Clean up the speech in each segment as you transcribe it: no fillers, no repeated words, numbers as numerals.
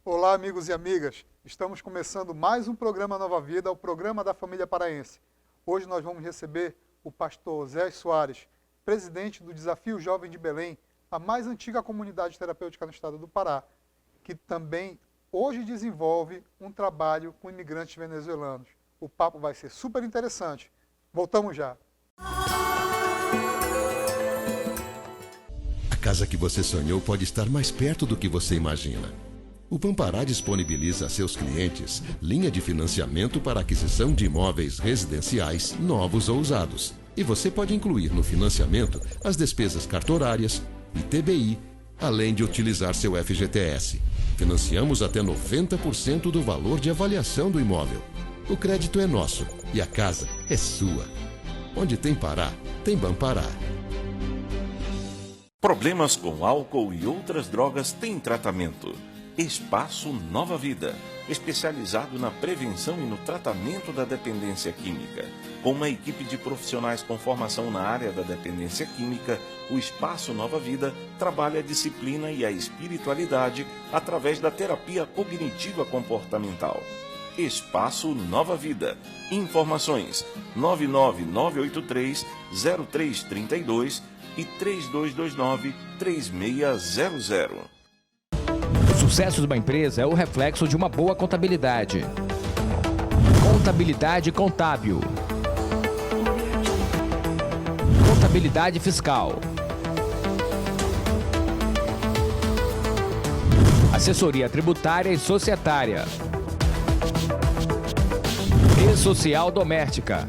Olá, amigos e amigas. Estamos começando mais um programa Nova Vida, o programa da família paraense. Hoje nós vamos receber o pastor Zé Soares, presidente do Desafio Jovem de Belém, a mais antiga comunidade terapêutica no estado do Pará, que também hoje desenvolve um trabalho com imigrantes venezuelanos. O papo vai ser super interessante. Voltamos já. A casa que você sonhou pode estar mais perto do que você imagina. O Pampará disponibiliza a seus clientes linha de financiamento para aquisição de imóveis residenciais novos ou usados. E você pode incluir no financiamento as despesas cartorárias, ITBI, além de utilizar seu FGTS. Financiamos até 90% do valor de avaliação do imóvel. O crédito é nosso e a casa é sua. Onde tem Pará, tem Pampará. Problemas com álcool e outras drogas têm tratamento. Espaço Nova Vida, especializado na prevenção e no tratamento da dependência química. Com uma equipe de profissionais com formação na área da dependência química, o Espaço Nova Vida trabalha a disciplina e a espiritualidade através da terapia cognitiva comportamental. Espaço Nova Vida. Informações 99983-0332 e 3229-3600. O sucesso de uma empresa é o reflexo de uma boa contabilidade. Contabilidade contábil. Contabilidade fiscal. Assessoria tributária e societária. E social doméstica.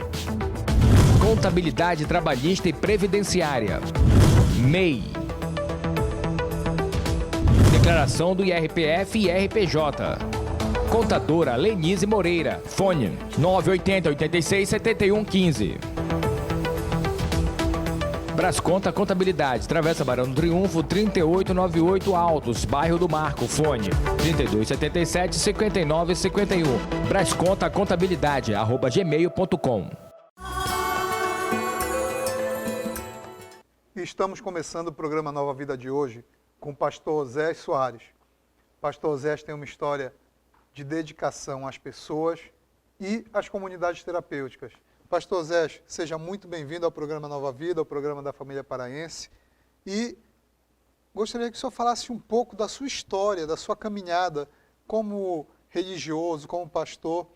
Contabilidade trabalhista e previdenciária. MEI. Declaração do IRPF e IRPJ. Contadora Lenise Moreira. Fone 980 86 71 15. Brasconta Contabilidade. Travessa Barão do Triunfo 3898 Altos, bairro do Marco. Fone 3277 5951. Brasconta Contabilidade @gmail.com. Estamos começando o programa Nova Vida de hoje com o pastor Zé Soares. Pastor Zé tem uma história de dedicação às pessoas e às comunidades terapêuticas. Pastor Zé, seja muito bem-vindo ao programa Nova Vida, ao programa da família paraense. E gostaria que o senhor falasse um pouco da sua história, da sua caminhada como religioso, como pastor,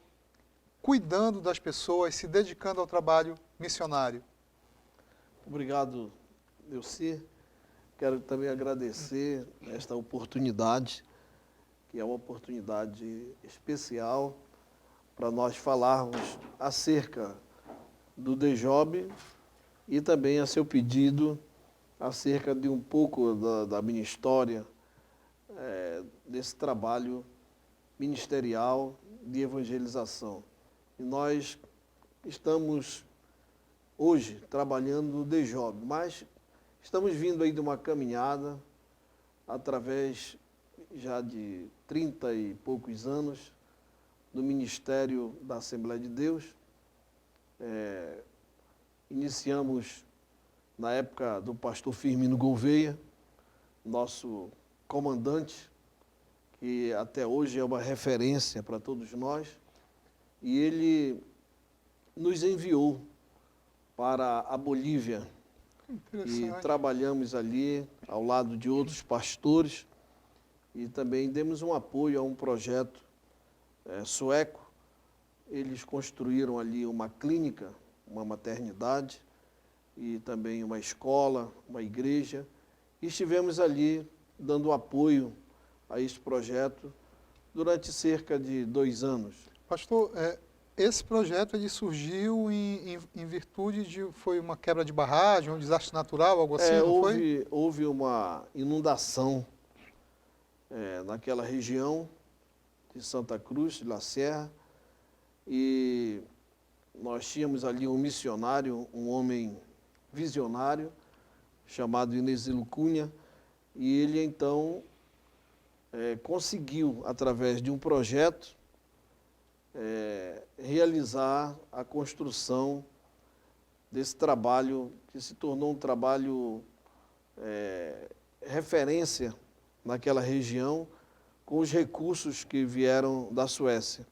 cuidando das pessoas, se dedicando ao trabalho missionário. Obrigado, Delci. Quero também agradecer esta oportunidade, que é uma oportunidade especial para nós falarmos acerca do DJOB e também a seu pedido acerca de um pouco da minha história, desse trabalho ministerial de evangelização. E nós estamos hoje trabalhando no DJOB, mas estamos vindo aí de uma caminhada através já de 30 e poucos anos do Ministério da Assembleia de Deus. Iniciamos na época do pastor Firmino Gouveia, nosso comandante, que até hoje é uma referência para todos nós, e ele nos enviou para a Bolívia. E trabalhamos ali ao lado de outros pastores e também demos um apoio a um projeto sueco. Eles construíram ali uma clínica, uma maternidade e também uma escola, uma igreja. E estivemos ali dando apoio a esse projeto durante cerca de 2 anos. Pastor, esse projeto ele surgiu em virtude de foi uma quebra de barragem, um desastre natural, algo assim, não foi? Houve uma inundação naquela região de Santa Cruz, de La Serra, e nós tínhamos ali um missionário, um homem visionário, chamado Inesilo Cunha, e ele então conseguiu, através de um projeto, realizar a construção desse trabalho, que se tornou um trabalho referência naquela região, com os recursos que vieram da Suécia.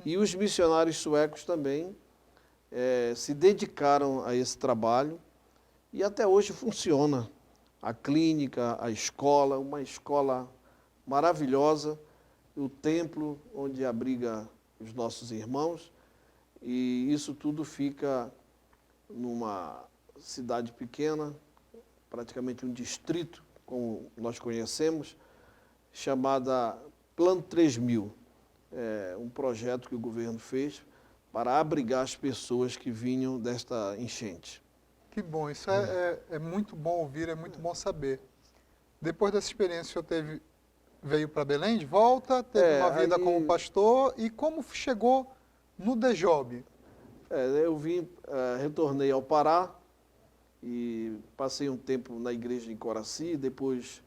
E os missionários suecos também se dedicaram a esse trabalho e até hoje funciona. A clínica, a escola, uma escola maravilhosa, o templo onde abriga os nossos irmãos, e isso tudo fica numa cidade pequena, praticamente um distrito, como nós conhecemos, chamada Plano 3000. É um projeto que o governo fez para abrigar as pessoas que vinham desta enchente. Que bom, isso é muito bom ouvir, é muito bom saber. Depois dessa experiência, o senhor veio para Belém de volta, teve uma vida como pastor, e como chegou no DJOB? Eu retornei ao Pará e passei um tempo na igreja em Coraci, depois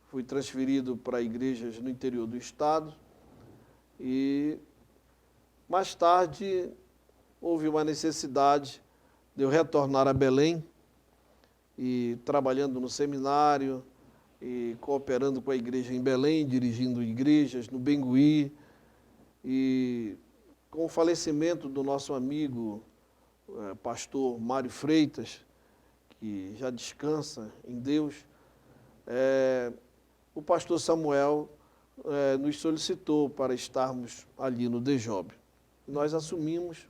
fui transferido para igrejas no interior do estado e mais tarde houve uma necessidade de eu retornar a Belém e trabalhando no seminário e cooperando com a igreja em Belém, dirigindo igrejas no Bengui. E com o falecimento do nosso amigo, pastor Mário Freitas, que já descansa em Deus, o pastor Samuel nos solicitou para estarmos ali no DJOB. Nós assumimos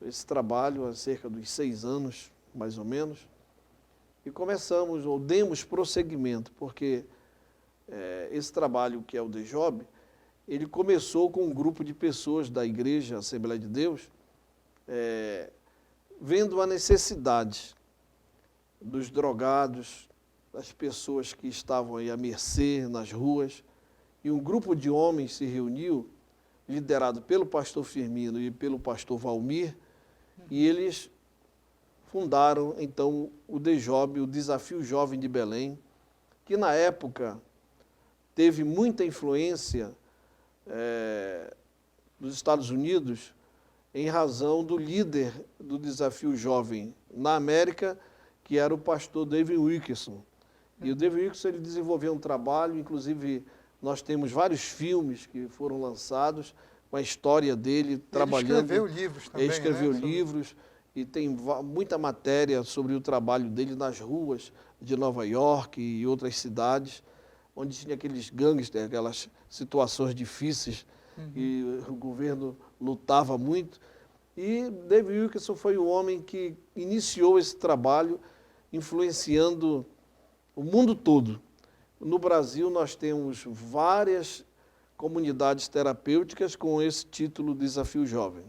esse trabalho há cerca de 6 anos, mais ou menos, e começamos, ou demos prosseguimento, porque esse trabalho que é o DJOB, ele começou com um grupo de pessoas da Igreja Assembleia de Deus, vendo a necessidade dos drogados, das pessoas que estavam aí à mercê nas ruas, e um grupo de homens se reuniu, liderado pelo pastor Firmino e pelo pastor Valmir, e eles fundaram, então, o DJOB, o Desafio Jovem de Belém, que na época teve muita influência dos Estados Unidos em razão do líder do Desafio Jovem na América, que era o pastor David Wilkerson. E o David Wilkerson ele desenvolveu um trabalho, inclusive nós temos vários filmes que foram lançados com a história dele trabalhando. Ele escreveu livros também, Ele escreveu né? livros e tem muita matéria sobre o trabalho dele nas ruas de Nova York e outras cidades, onde tinha aqueles gangsters, aquelas situações difíceis, e o governo lutava muito. E David Wilkerson foi o homem que iniciou esse trabalho, influenciando o mundo todo. No Brasil, nós temos várias comunidades terapêuticas com esse título Desafio Jovem.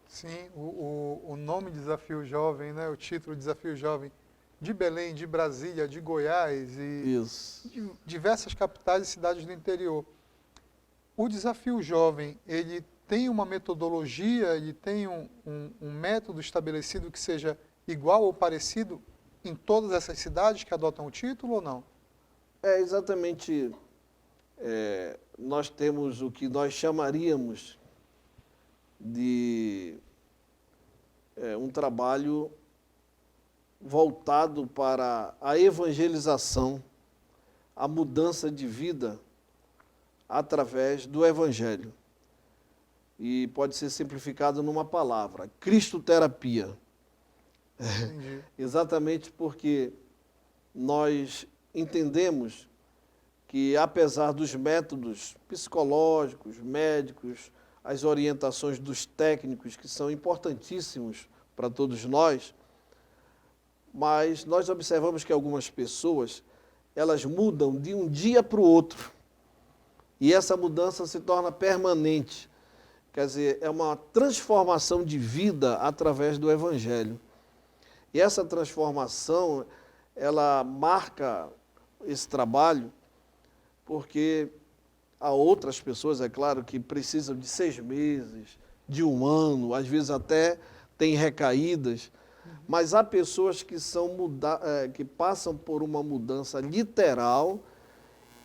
Sim, o nome Desafio Jovem, né? O título Desafio Jovem, de Belém, de Brasília, de Goiás e de diversas capitais e cidades do interior. O Desafio Jovem, ele tem uma metodologia, ele tem um método estabelecido que seja igual ou parecido em todas essas cidades que adotam o título ou não? Exatamente. Nós temos o que nós chamaríamos de um trabalho voltado para a evangelização, a mudança de vida através do Evangelho. E pode ser simplificado numa palavra, Cristoterapia. Entendi. Exatamente porque nós entendemos que, apesar dos métodos psicológicos, médicos, as orientações dos técnicos, que são importantíssimos para todos nós, mas nós observamos que algumas pessoas, elas mudam de um dia para o outro. E essa mudança se torna permanente. Quer dizer, é uma transformação de vida através do Evangelho. E essa transformação, ela marca esse trabalho, porque há outras pessoas, é claro, que precisam de 6 meses, de 1 ano, às vezes até tem recaídas, mas há pessoas que que passam por uma mudança literal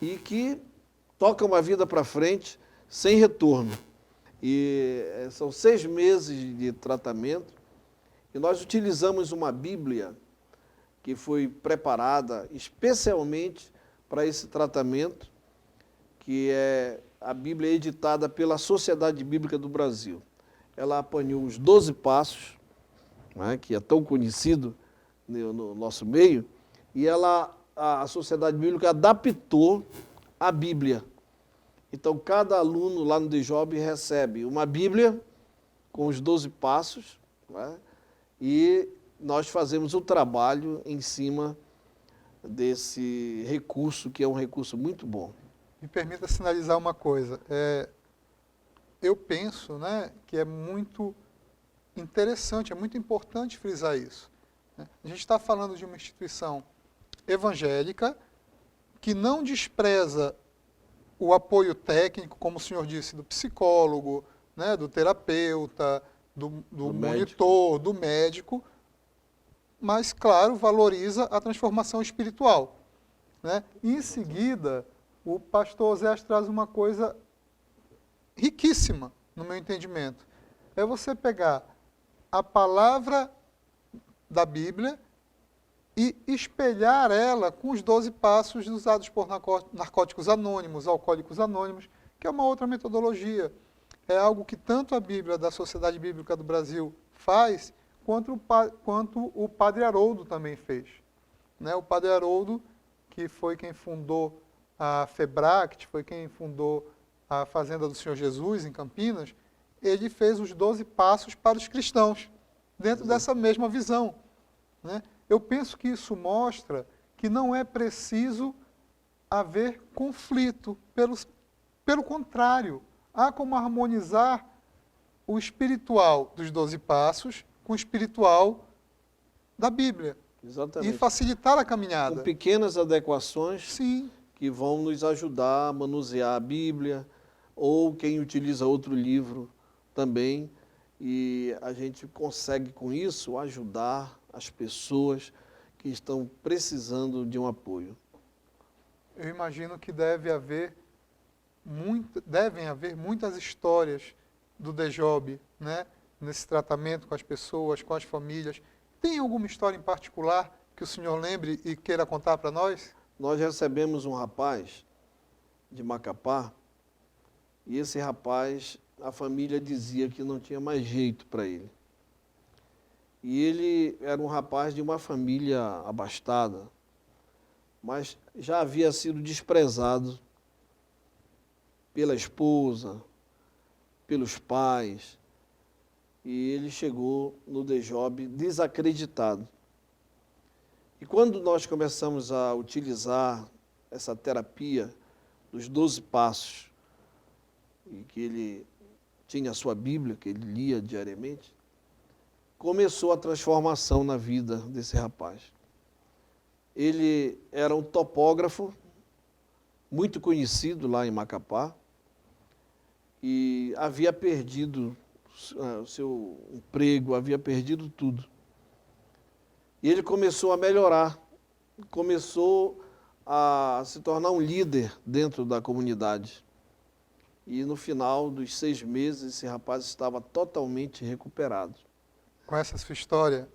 e que tocam a vida para frente sem retorno. E são 6 meses de tratamento, e nós utilizamos uma Bíblia que foi preparada especialmente para esse tratamento, que é a Bíblia editada pela Sociedade Bíblica do Brasil. Ela apanhou os 12 Passos, né, que é tão conhecido no nosso meio, e a Sociedade Bíblica adaptou a Bíblia. Então, cada aluno lá no DJOB recebe uma Bíblia com os 12 Passos, né, e nós fazemos o trabalho em cima desse recurso, que é um recurso muito bom. Me permita sinalizar uma coisa. Eu penso, né, que é muito interessante, é muito importante frisar isso. Né? A gente está falando de uma instituição evangélica que não despreza o apoio técnico, como o senhor disse, do psicólogo, né, do terapeuta, do monitor, do médico, mas, claro, valoriza a transformação espiritual. Né? E, em seguida, o pastor Oséias traz uma coisa riquíssima, no meu entendimento. É você pegar a palavra da Bíblia e espelhar ela com os 12 passos usados por narcóticos anônimos, alcoólicos anônimos, que é uma outra metodologia. É algo que tanto a Bíblia da Sociedade Bíblica do Brasil faz, quanto o Padre Haroldo também fez. Né? O Padre Haroldo, que foi quem fundou a FEBRACT, foi quem fundou a Fazenda do Senhor Jesus, em Campinas, ele fez os 12 passos para os cristãos, dentro dessa mesma visão. Né? Eu penso que isso mostra que não é preciso haver conflito, pelo contrário, há como harmonizar o espiritual dos 12 passos com o espiritual da Bíblia. Exatamente. E facilitar a caminhada. Com pequenas adequações. Sim. Que vão nos ajudar a manusear a Bíblia, ou quem utiliza outro livro também. E a gente consegue, com isso, ajudar as pessoas que estão precisando de um apoio. Eu imagino que devem haver muitas histórias do DJOB, né? Nesse tratamento com as pessoas, com as famílias. Tem alguma história em particular que o senhor lembre e queira contar para nós? Nós recebemos um rapaz de Macapá, e esse rapaz, a família dizia que não tinha mais jeito para ele. E ele era um rapaz de uma família abastada, mas já havia sido desprezado pela esposa, pelos pais, e ele chegou no DJOB desacreditado. E quando nós começamos a utilizar essa terapia dos 12 passos, e que ele tinha a sua Bíblia, que ele lia diariamente, começou a transformação na vida desse rapaz. Ele era um topógrafo muito conhecido lá em Macapá e havia perdido o seu emprego, havia perdido tudo. E ele começou a melhorar, começou a se tornar um líder dentro da comunidade. E no final dos 6 meses, esse rapaz estava totalmente recuperado. Com essa sua história,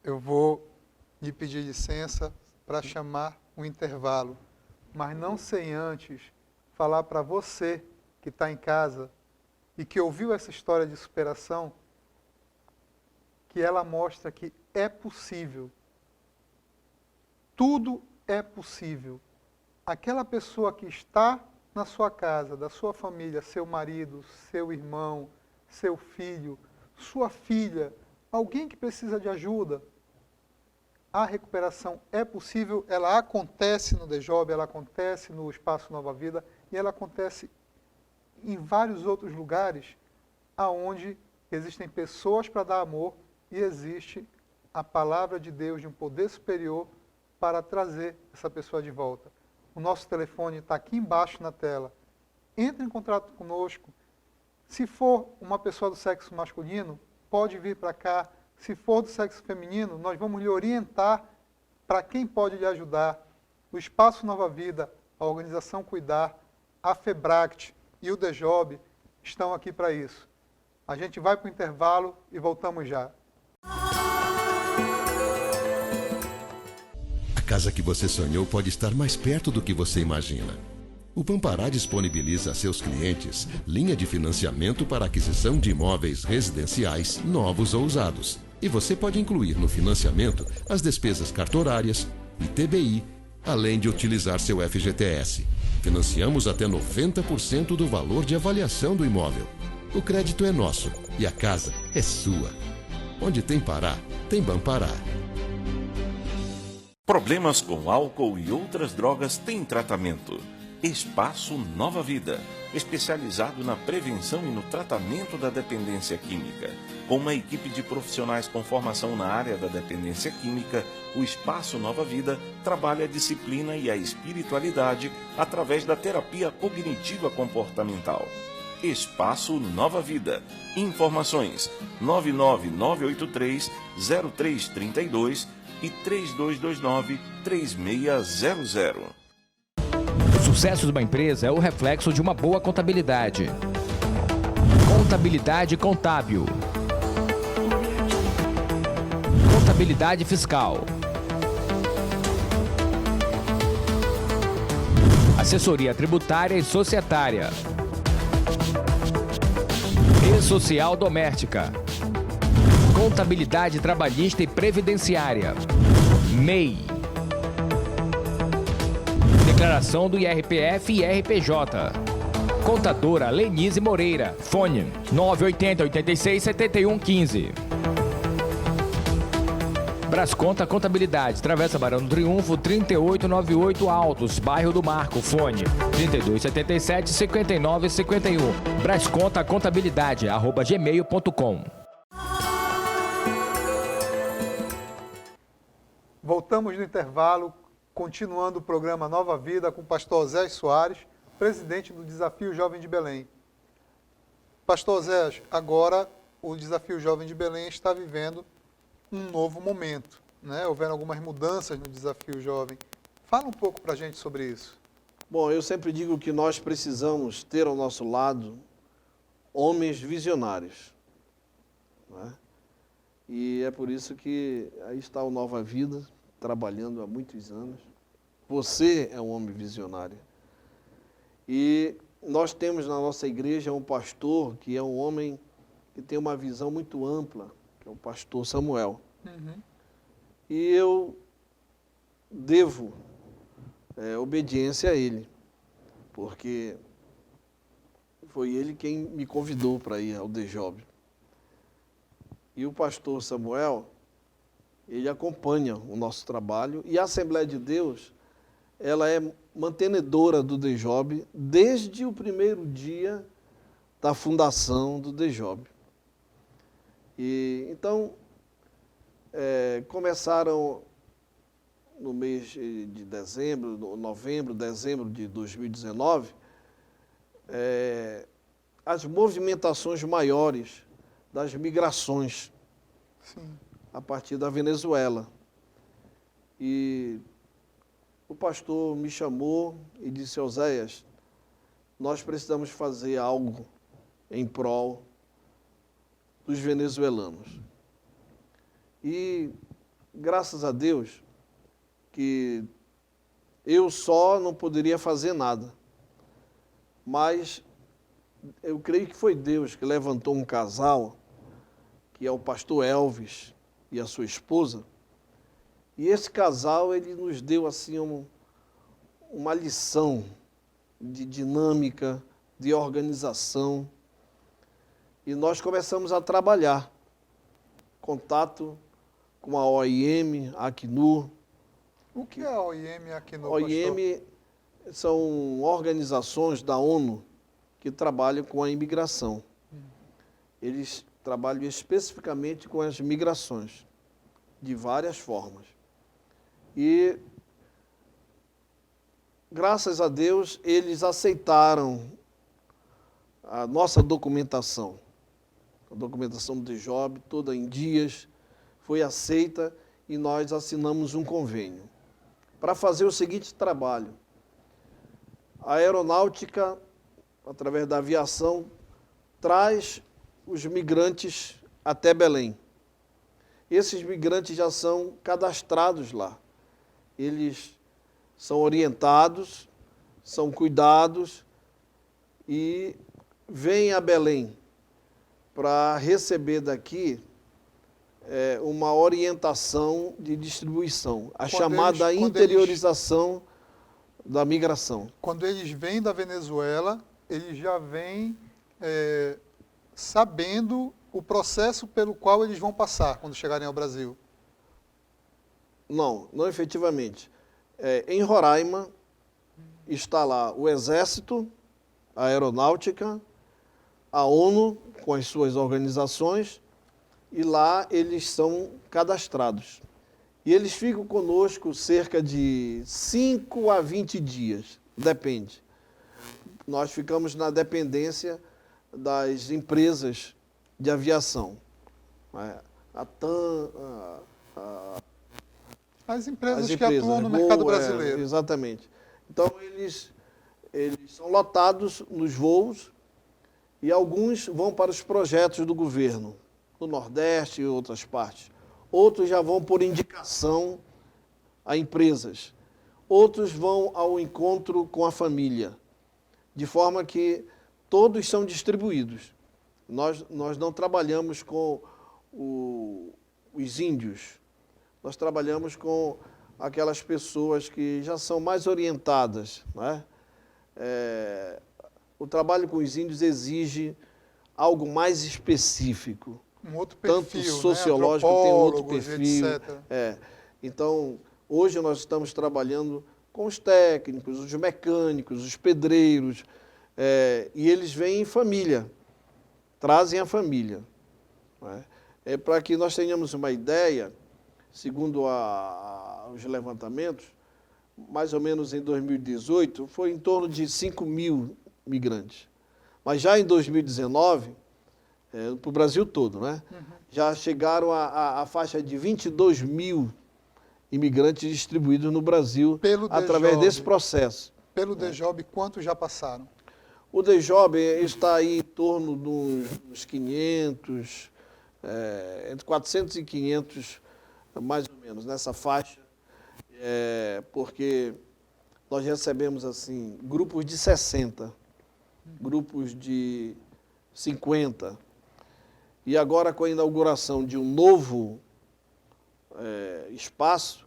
eu vou lhe pedir licença para chamar um intervalo, mas não sem antes falar para você que está em casa e que ouviu essa história de superação, que ela mostra que é possível. Tudo é possível. Aquela pessoa que está na sua casa, da sua família, seu marido, seu irmão, seu filho, sua filha, alguém que precisa de ajuda, a recuperação é possível, ela acontece no DJOB, ela acontece no Espaço Nova Vida e ela acontece em vários outros lugares aonde existem pessoas para dar amor e existe a palavra de Deus de um poder superior para trazer essa pessoa de volta. O nosso telefone está aqui embaixo na tela. Entre em contato conosco. Se for uma pessoa do sexo masculino, pode vir para cá. Se for do sexo feminino, nós vamos lhe orientar para quem pode lhe ajudar. O Espaço Nova Vida, a Organização Cuidar, a FEBRACT e o DJOB estão aqui para isso. A gente vai para o intervalo e voltamos já. A casa que você sonhou pode estar mais perto do que você imagina. O Pampará disponibiliza a seus clientes linha de financiamento para aquisição de imóveis residenciais novos ou usados. E você pode incluir no financiamento as despesas cartorárias, ITBI, além de utilizar seu FGTS. Financiamos até 90% do valor de avaliação do imóvel. O crédito é nosso e a casa é sua. Onde tem Pará, tem Pampará. Problemas com álcool e outras drogas têm tratamento. Espaço Nova Vida, especializado na prevenção e no tratamento da dependência química. Com uma equipe de profissionais com formação na área da dependência química, o Espaço Nova Vida trabalha a disciplina e a espiritualidade através da terapia cognitiva comportamental. Espaço Nova Vida. Informações 99983-0332 e 3229-3600. O sucesso de uma empresa é o reflexo de uma boa contabilidade. Contabilidade contábil. Contabilidade fiscal. Assessoria tributária e societária. E social doméstica. Contabilidade trabalhista e previdenciária. MEI. Declaração do IRPF e IRPJ. Contadora Lenise Moreira. Fone 980 86 71 15. Brasconta Contabilidade, Travessa Barão do Triunfo, 3898 Altos, bairro do Marco. Fone 3277 5951. Brasconta Contabilidade, @gmail.com. Voltamos no intervalo, continuando o programa Nova Vida com o pastor Osés Soares, presidente do Desafio Jovem de Belém. Pastor Osés, agora o Desafio Jovem de Belém está vivendo um novo momento, né? Houveram algumas mudanças no Desafio Jovem. Fala um pouco para a gente sobre isso. Bom, eu sempre digo que nós precisamos ter ao nosso lado homens visionários, né? E é por isso que aí está o Nova Vida, trabalhando há muitos anos. Você é um homem visionário. E nós temos na nossa igreja um pastor que é um homem que tem uma visão muito ampla, que é o pastor Samuel. E eu devo obediência a ele, porque foi ele quem me convidou para ir ao DJOB. E o pastor Samuel, ele acompanha o nosso trabalho, e a Assembleia de Deus, ela é mantenedora do DJOB desde o primeiro dia da fundação do DJOB. E então, começaram no mês de dezembro, novembro, dezembro de 2019, as movimentações maiores das migrações. Sim. A partir da Venezuela. E o pastor me chamou e disse: Oséias, nós precisamos fazer algo em prol dos venezuelanos. E graças a Deus que eu só não poderia fazer nada, mas eu creio que foi Deus que levantou um casal, que é o pastor Elvis e a sua esposa, e esse casal, ele nos deu assim uma lição de dinâmica, de organização, e nós começamos a trabalhar, contato com a OIM, a Acnur. O que é a OIM e a Acnur, OIM são organizações da ONU que trabalham com a imigração. Eles trabalham especificamente com as migrações, de várias formas. E, graças a Deus, eles aceitaram a nossa documentação. A documentação do DJOB, toda em dias, foi aceita e nós assinamos um convênio para fazer o seguinte trabalho. A aeronáutica, através da aviação, traz os migrantes até Belém. Esses migrantes já são cadastrados lá. Eles são orientados, são cuidados e vêm a Belém para receber daqui uma orientação de distribuição, a chamada interiorização da migração. Quando eles vêm da Venezuela, eles já vêm sabendo o processo pelo qual eles vão passar quando chegarem ao Brasil. Não efetivamente. Em Roraima está lá o Exército, a Aeronáutica, a ONU com as suas organizações, e lá eles são cadastrados. E eles ficam conosco cerca de 5 a 20 dias, depende. Nós ficamos na dependência das empresas de aviação. A TAM, As empresas que atuam no mercado brasileiro. Exatamente. Então, eles são lotados nos voos e alguns vão para os projetos do governo, no Nordeste e outras partes. Outros já vão por indicação a empresas. Outros vão ao encontro com a família, de forma que todos são distribuídos. Nós não trabalhamos com os índios, nós trabalhamos com aquelas pessoas que já são mais orientadas, né? O trabalho com os índios exige algo mais específico. Um outro perfil, tanto sociológico, né? tem outro perfil. Etc. Então, hoje nós estamos trabalhando com os técnicos, os mecânicos, os pedreiros, e eles vêm em família, trazem a família. Né? Para que nós tenhamos uma ideia, segundo os levantamentos, mais ou menos em 2018, foi em torno de 5 mil migrantes. Mas já em 2019, para o Brasil todo, né? Já chegaram à faixa de 22 mil imigrantes distribuídos no Brasil através desse processo. Pelo DJOB, quantos já passaram? O DJOB está aí em torno dos 500, entre 400 e 500, mais ou menos, nessa faixa, porque nós recebemos assim grupos de 60, grupos de 50, e agora com a inauguração de um novo espaço,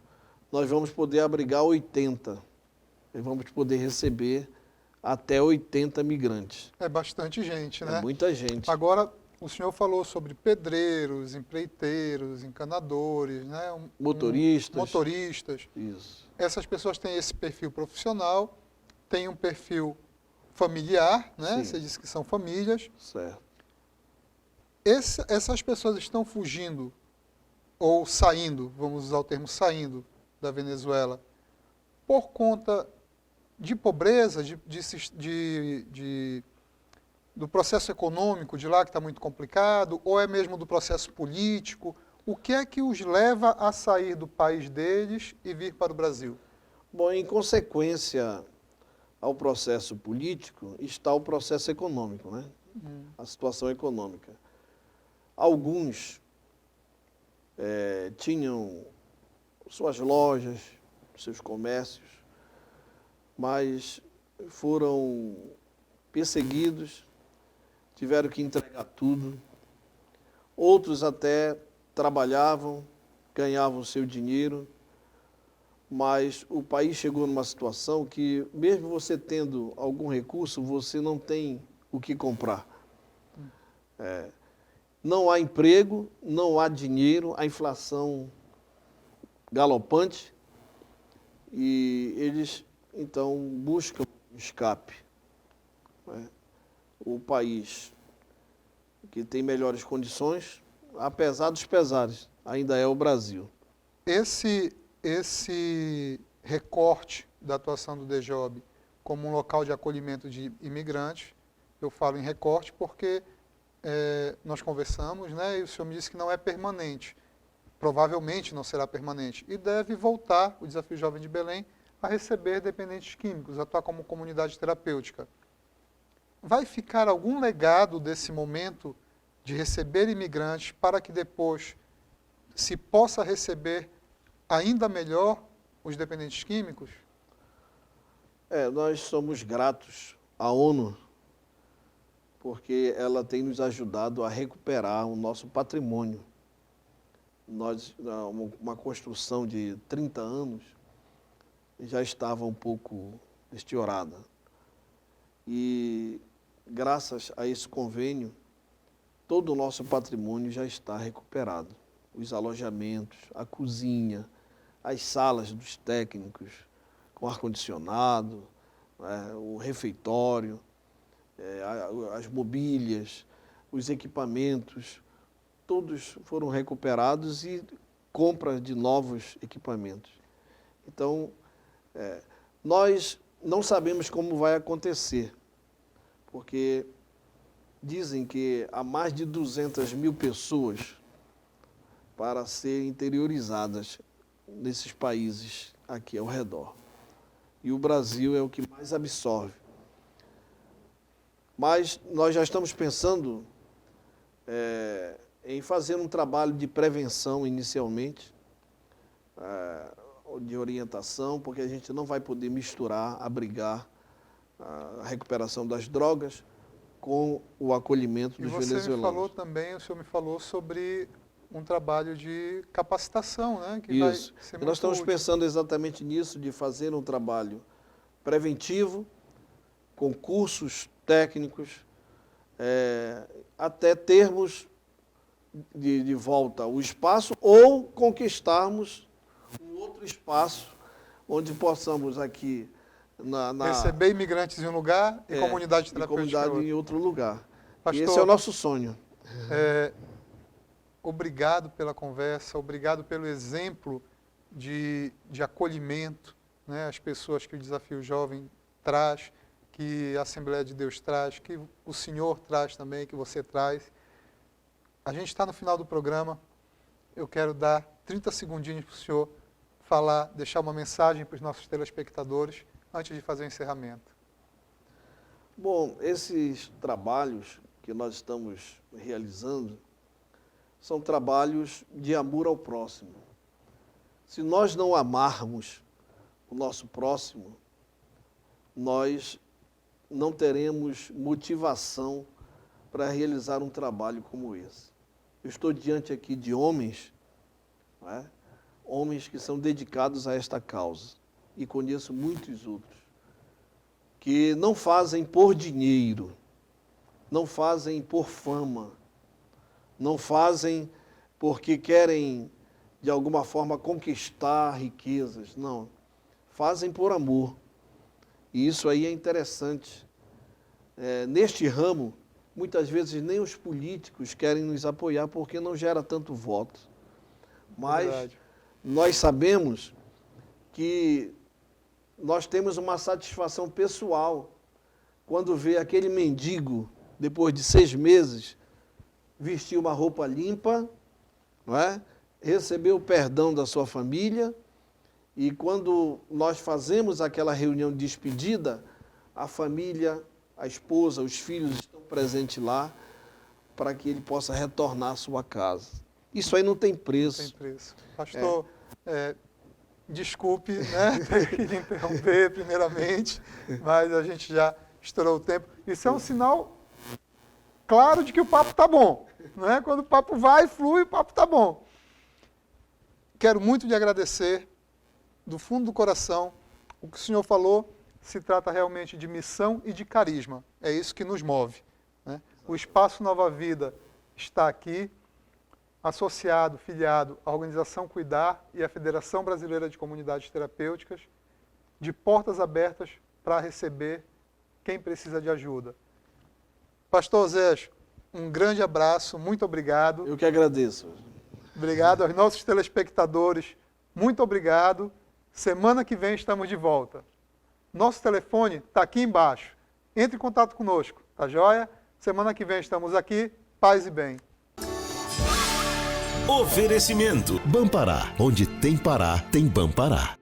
nós vamos poder abrigar 80, e vamos poder receber até 80 migrantes. É bastante gente, né? É muita gente. Agora, o senhor falou sobre pedreiros, empreiteiros, encanadores, né? Motoristas. Motoristas. Isso. Essas pessoas têm esse perfil profissional, têm um perfil familiar, né? Sim. Você disse que são famílias. Certo. Essas pessoas estão fugindo ou saindo, vamos usar o termo saindo, da Venezuela, por conta de pobreza, do processo econômico de lá que está muito complicado, ou é mesmo do processo político? O que é que os leva a sair do país deles e vir para o Brasil? Bom, em consequência ao processo político está o processo econômico, né? A situação econômica. Alguns tinham suas lojas, seus comércios, mas foram perseguidos, tiveram que entregar tudo. Outros até trabalhavam, ganhavam seu dinheiro, mas o país chegou numa situação que, mesmo você tendo algum recurso, você não tem o que comprar. Não há emprego, não há dinheiro, a inflação galopante, e eles, então, buscam escape. O país que tem melhores condições, apesar dos pesares, ainda é o Brasil. Esse recorte da atuação do DJOB como um local de acolhimento de imigrantes, eu falo em recorte porque nós conversamos, né, e o senhor me disse que não é permanente. Provavelmente não será permanente. E deve voltar, o Desafio Jovem de Belém, a receber dependentes químicos, atuar como comunidade terapêutica. Vai ficar algum legado desse momento de receber imigrantes para que depois se possa receber ainda melhor os dependentes químicos? Nós somos gratos à ONU, porque ela tem nos ajudado a recuperar o nosso patrimônio. Uma construção de 30 anos já estava um pouco deteriorada. E, graças a esse convênio, todo o nosso patrimônio já está recuperado. Os alojamentos, a cozinha, as salas dos técnicos, com ar-condicionado, o refeitório, as mobílias, os equipamentos, todos foram recuperados e compra de novos equipamentos. Então, nós não sabemos como vai acontecer, porque dizem que há mais de 200 mil pessoas para serem interiorizadas nesses países aqui ao redor. E o Brasil é o que mais absorve. Mas nós já estamos pensando em fazer um trabalho de prevenção inicialmente, de orientação, porque a gente não vai poder misturar, abrigar a recuperação das drogas com o acolhimento dos venezuelanos. O senhor me falou sobre um trabalho de capacitação, né? Que Isso. vai ser Nós estamos útil. pensando exatamente nisso, de fazer um trabalho preventivo, com cursos técnicos, até termos de volta o espaço ou conquistarmos um outro espaço onde possamos aqui receber imigrantes em um lugar e comunidade terapêutica em outro lugar. Pastor, e esse é o nosso sonho. Obrigado pela conversa, obrigado pelo exemplo de acolhimento, né, as pessoas que o Desafio Jovem traz, que a Assembleia de Deus traz, que o Senhor traz também, que você traz. A gente está no final do programa, eu quero dar 30 segundinhos para o senhor falar, deixar uma mensagem para os nossos telespectadores, antes de fazer o encerramento. Bom, esses trabalhos que nós estamos realizando são trabalhos de amor ao próximo. Se nós não amarmos o nosso próximo, nós não teremos motivação para realizar um trabalho como esse. Eu estou diante aqui de homens, homens que são dedicados a esta causa, e conheço muitos outros, que não fazem por dinheiro, não fazem por fama, não fazem porque querem, de alguma forma, conquistar riquezas, não. Fazem por amor. E isso aí é interessante. Neste ramo, muitas vezes nem os políticos querem nos apoiar porque não gera tanto voto. Mas Verdade. Nós sabemos que nós temos uma satisfação pessoal quando vê aquele mendigo, depois de 6 meses, vestir uma roupa limpa, não é? Receber o perdão da sua família, e quando nós fazemos aquela reunião de despedida, a família, a esposa, os filhos estão presentes lá para que ele possa retornar à sua casa. Isso aí não tem preço. Não tem preço. Pastor, desculpe, né, ter que lhe interromper primeiramente, mas a gente já estourou o tempo. Isso é um sinal claro de que o papo está bom. Não é? Quando o papo vai, flui, o papo está bom. Quero muito lhe agradecer, do fundo do coração. O que o senhor falou se trata realmente de missão e de carisma. É isso que nos move, né? O Espaço Nova Vida está aqui, associado, filiado à Organização Cuidar e à Federação Brasileira de Comunidades Terapêuticas, de portas abertas para receber quem precisa de ajuda. Pastor Osés, um grande abraço, muito obrigado. Eu que agradeço. Obrigado aos nossos telespectadores, muito obrigado. Semana que vem estamos de volta. Nosso telefone está aqui embaixo. Entre em contato conosco, tá joia? Semana que vem estamos aqui, paz e bem. Oferecimento. Bampará, onde tem Pará, tem Bampará.